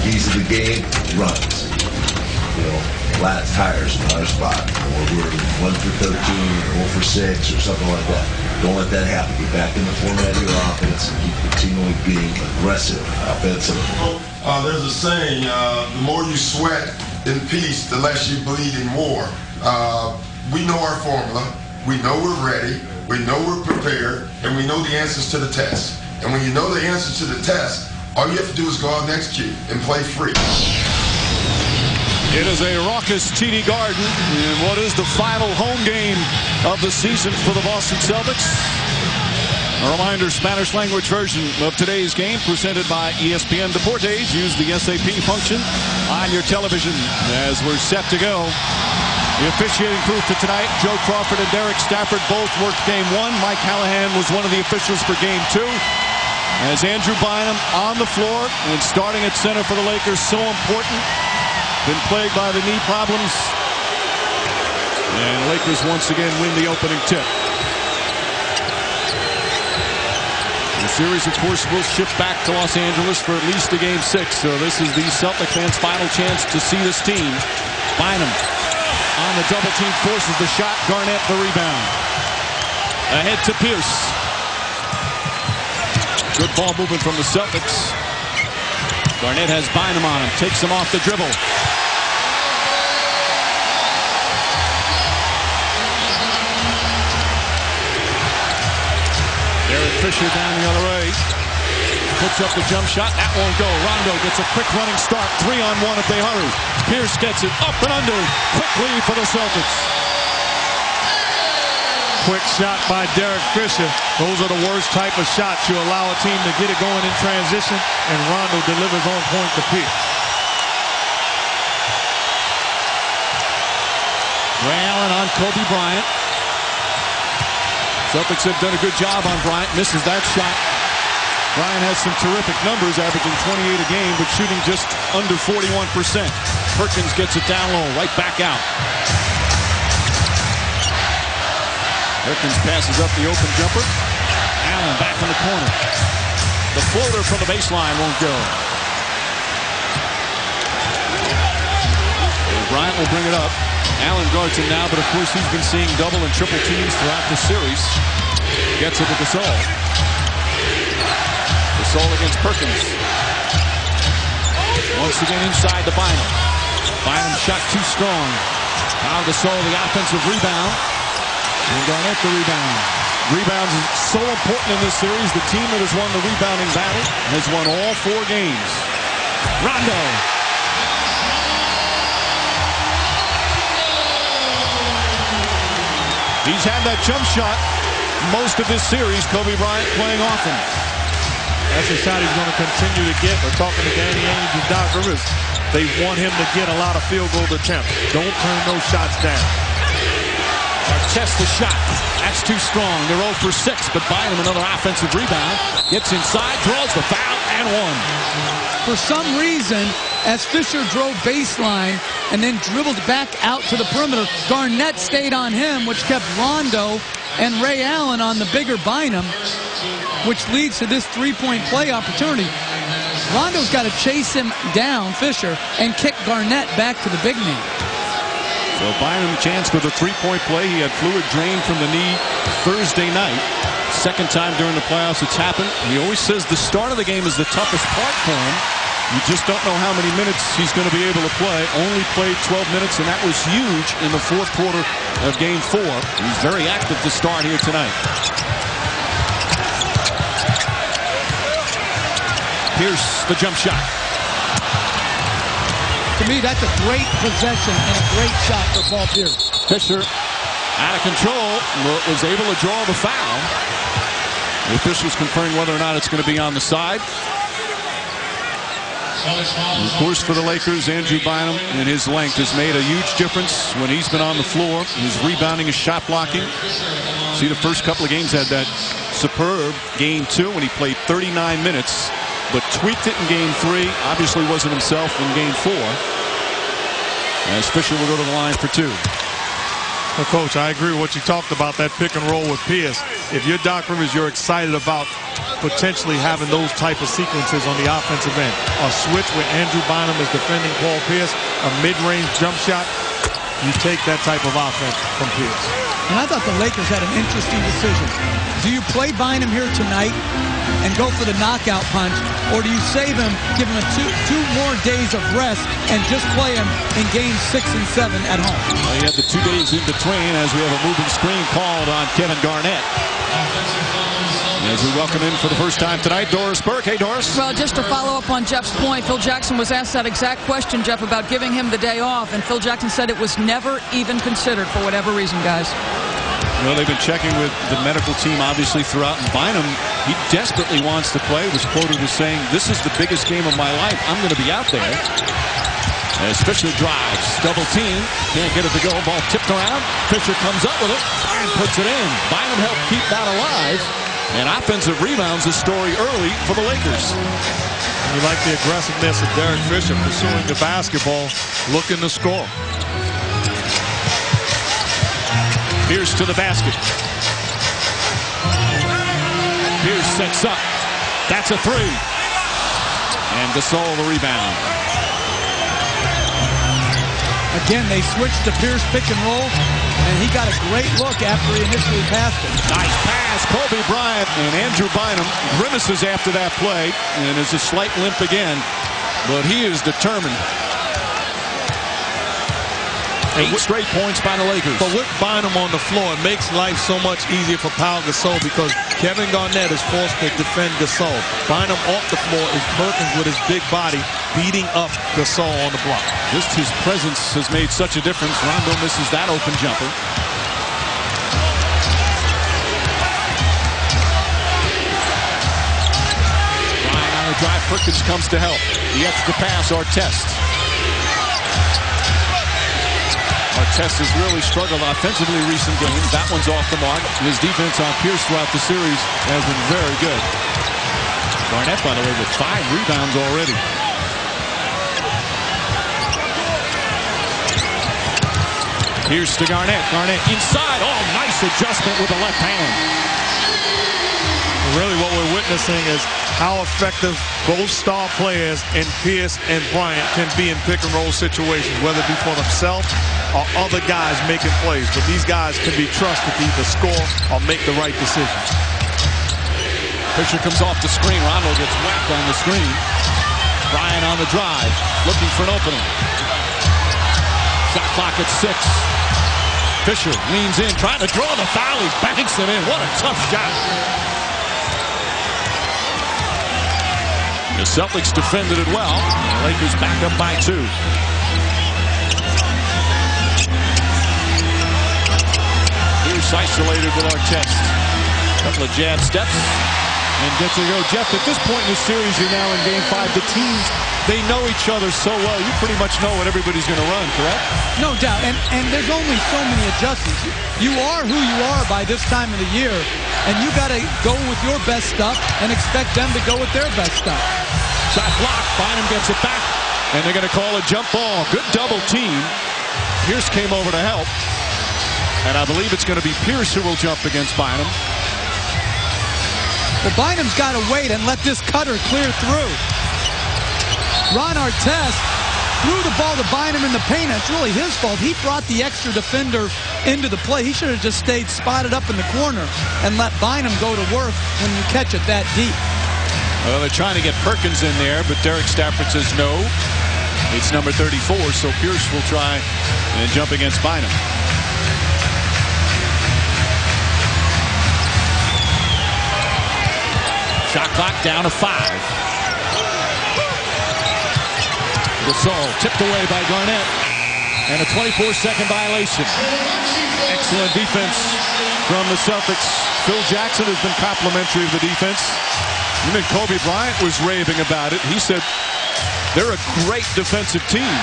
keys of the game, runs. Flat tires in our spot. Or we're 1 for 13, 0 for 6, or something like that. Don't let that happen. Get back in the format of your offense and keep continually being aggressive offensively. There's a saying, the more you sweat in peace, the less you bleed in war. We know our formula. We know we're ready. We know we're prepared. And we know the answers to the test. And when you know the answers to the test, all you have to do is go out and execute and play free. It is a raucous TD Garden in what is the final home game of the season for the Boston Celtics. A reminder, Spanish language version of today's game presented by ESPN Deportes. Use the SAP function on your television as we're set to go. The officiating crew for tonight, Joe Crawford and Derek Stafford both worked game 1. Mike Callahan was one of the officials for game 2. As Andrew Bynum on the floor and starting at center for the Lakers, so important. Been plagued by the knee problems. And Lakers once again win the opening tip. The series, of course, will shift back to Los Angeles for at least a game 6. So this is the Celtic fans' final chance to see this team. Bynum on the double team, forces the shot. Garnett the rebound. Ahead to Pierce. Good ball movement from the Celtics. Garnett has Bynum on him. Takes him off the dribble. Derek Fisher down the other way. Puts up the jump shot. That won't go. Rondo gets a quick running start. 3-on-1 if they hurry. Pierce gets it up and under. Quick lead for the Celtics. Quick shot by Derek Fisher. Those are the worst type of shots. You allow a team to get it going in transition, and Rondo delivers on point to Pierce. Ray Allen on Kobe Bryant. Celtics have done a good job on Bryant. Misses that shot. Bryant has some terrific numbers, averaging 28 a game, but shooting just under 41%. Perkins gets it down low, right back out. Perkins passes up the open jumper. Allen back in the corner. The floater from the baseline won't go. And Bryant will bring it up. Allen guards him now, but of course he's been seeing double and triple teams throughout the series. Gets it to Gasol. Gasol against Perkins. Once again inside to Bynum. Bynum shot too strong. Now Gasol the offensive rebound. And Garnett the rebound. Rebounds is so important in this series. The team that has won the rebounding battle has won all 4 games. Rondo. He's had that jump shot most of this series. Kobe Bryant playing often. That's a shot he's going to continue to get. We're talking to Danny Ainge and Doc Rivers. They want him to get a lot of field goal attempts. Don't turn those shots down. Test the shot. That's too strong. They're 0 for 6, but Bynum another offensive rebound. Gets inside, draws the foul, and 1. For some reason, as Fisher drove baseline and then dribbled back out to the perimeter, Garnett stayed on him, which kept Rondo and Ray Allen on the bigger Bynum, which leads to this three-point play opportunity. Rondo's got to chase him down, Fisher, and kick Garnett back to the big man. So Bynum chance for the three-point play. He had fluid drain from the knee Thursday night. Second time during the playoffs it's happened. He always says the start of the game is the toughest part for him. You just don't know how many minutes he's going to be able to play. Only played 12 minutes, and that was huge in the fourth quarter of Game 4. He's very active to start here tonight. Pierce, the jump shot. To me, that's a great possession and a great shot for Paul Pierce. Fisher out of control, was able to draw the foul. The officials conferring whether or not it's going to be on the side. Of course, for the Lakers, Andrew Bynum and his length has made a huge difference when he's been on the floor. His rebounding, his shot blocking. See, the first couple of games had that superb Game 2 when he played 39 minutes, but tweaked it in Game 3. Obviously wasn't himself in Game 4. As Fisher will go to the line for 2. Well, Coach, I agree with what you talked about, that pick and roll with Pierce. If you're Doc Rivers, you're excited about potentially having those type of sequences on the offensive end. A switch where Andrew Bynum is defending Paul Pierce, a mid-range jump shot. You take that type of offense from Pierce. And I thought the Lakers had an interesting decision. Do you play Bynum here tonight and go for the knockout punch, or do you save him, give him two more days of rest, and just play him in games 6 and 7 at home? Well, you have the 2 days in between as we have a moving screen called on Kevin Garnett. As we welcome in for the first time tonight, Doris Burke. Hey, Doris. Well, just to follow up on Jeff's point, Phil Jackson was asked that exact question, Jeff, about giving him the day off, and Phil Jackson said it was never even considered for whatever reason, guys. Well, they've been checking with the medical team, obviously, throughout. And Bynum, he desperately wants to play. Was quoted as saying, "This is the biggest game of my life. I'm going to be out there." As Fisher drives, double team, can't get it to go. Ball tipped around. Fisher comes up with it and puts it in. Bynum helped keep that alive. And offensive rebounds, a story early for the Lakers. You like the aggressiveness of Derek Fisher pursuing the basketball, looking to score. Pierce to the basket. Pierce sets up. That's a 3. And Gasol the rebound. Again, they switched to Pierce pick and roll, and he got a great look after he initially passed it. Nice pass, Kobe Bryant. And Andrew Bynum grimaces after that play and is a slight limp again, but he is determined. 8 straight points by the Lakers. But with Bynum on the floor, it makes life so much easier for Pau Gasol because Kevin Garnett is forced to defend Gasol. Bynum off the floor is Perkins with his big body beating up Gasol on the block. Just his presence has made such a difference. Rondo misses that open jumper. Bryant on the drive. Perkins comes to help. He gets the pass. Artest. Artest has really struggled offensively recent games. That one's off the mark. His defense on Pierce throughout the series has been very good. Garnett, by the way, with 5 rebounds already. Pierce to Garnett. Garnett inside. Oh, nice adjustment with the left hand. Really what we're witnessing is how effective both star players in Pierce and Bryant can be in pick and roll situations, whether it be for themselves or other guys making plays. But these guys can be trusted to either score or make the right decisions. Fisher comes off the screen. Rondo gets whacked on the screen. Bryant on the drive, looking for an opening. Shot clock at 6. Fisher leans in, trying to draw the foul. He banks it in. What a tough shot. The Celtics defended it well. The Lakers back up by 2. Here's isolated with Artest. Couple of jab steps and gets to go. Jeff, at this point in the series, you're now in Game 5. The teams, they know each other so well. You pretty much know what everybody's going to run, correct? No doubt. And there's only so many adjustments. You are who you are by this time of the year, and you got to go with your best stuff and expect them to go with their best stuff. Shot blocked. Bynum gets it back, and they're going to call a jump ball. Good double team. Pierce came over to help, and I believe it's going to be Pierce who will jump against Bynum. Well, Bynum's got to wait and let this cutter clear through. Ron Artest threw the ball to Bynum in the paint. It's really his fault. He brought the extra defender into the play. He should have just stayed spotted up in the corner and let Bynum go to work when you catch it that deep. Well, they're trying to get Perkins in there, but Derek Stafford says no. It's number 34, so Pierce will try and jump against Bynum. Shot clock down to 5. Gasol tipped away by Garnett. And a 24-second violation. Excellent defense from the Celtics. Phil Jackson has been complimentary of the defense. Even Kobe Bryant was raving about it. He said they're a great defensive team.